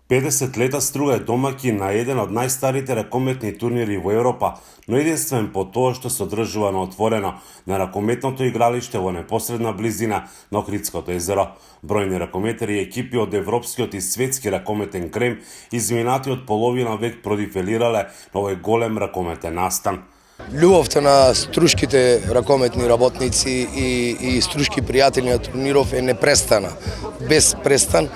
50 лета Струга е домаќин на еден од најстарите ракометни турнири во Европа, но единствен по тоа што се одржува на отворено на ракометното игралиште во непосредна близина на Охридското езеро. Бројни ракометари и екипи од европскиот и светски ракометен крем изминатиот половина век продифелирале на овој голем ракометен настан. Љубовта на струшките ракометни работници и струшки пријатели на турниров е непрестана, без престан,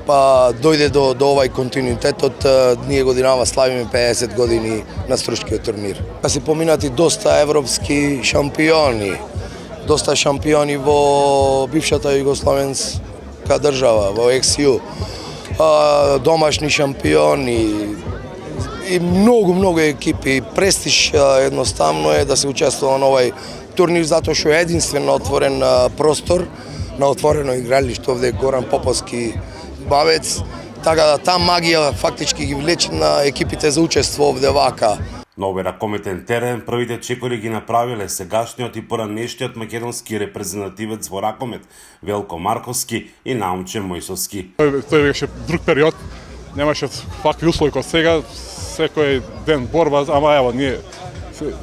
па дојде до овај континуитетот. Ние годинава славиме 50 години на струшкиот турнир. Се поминати доста европски шампиони, доста шампиони во бившата југословенска држава, во ексју, домашни шампиони, и многу екипи. Престиж едноставно е да се учествува на овај турнир затоа што е единствен на отворен простор, на отворено игралиште. Овде Горан Поповски бавец, така да таа магија фактички ги влече на екипите за учество овде вака. На овој ракометен терен првите чекори ги направиле сегашниот и поранешниот македонски репрезентативец во ракомет Велко Марковски и Наумче Мојсовски. Тој беше друг период, немаше вакви услови како сега. Секој ден борба, ама ево, ние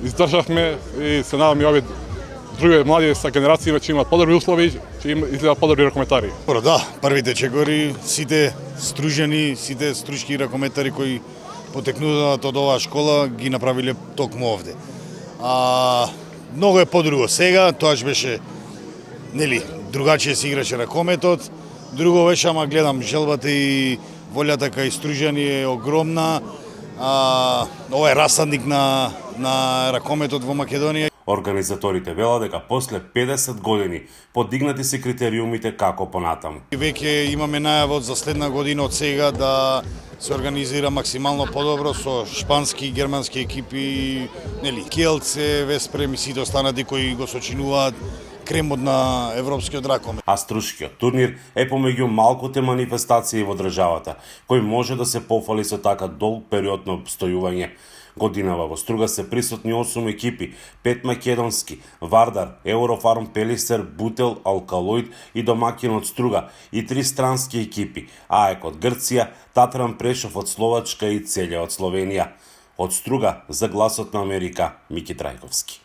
издржавме и се надам и овие други млади са генерации ќе имаат подобри услови, ќе изгледат подобри ракометари. Да, првите чекори, сите стружени, сите струшки ракометари кои потекнуваат од оваа школа ги направиле токму овде. Многу е подруго сега, тоаш беше другачие се играше ракометот, друго беше, ама гледам желбата и волјата кај стружени е огромна. Ова е расадник на ракометот во Македонија. Организаторите велат дека после 50 години подигнати се критериумите како понатаму. Веќе имаме најава за следна година од сега да се организира максимално подобро со шпански и германски екипи, Киелце, Веспрем и сите останати кои го сочинуваат кремот на европскиот ракомет. А струшкиот турнир е помеѓу малкуте манифестации во државата, кој може да се пофали со така долг период на обстојување. Годинава во Струга се присутни 8 екипи, 5 македонски, Вардар, Еврофарм, Пелистер, Бутел, Алкалоид и домакинот Струга и 3 странски екипи, АЕК од Грција, Татран Прешов од Словачка и Целја од Словенија. Од Струга за Гласот на Америка, Мики Трајковски.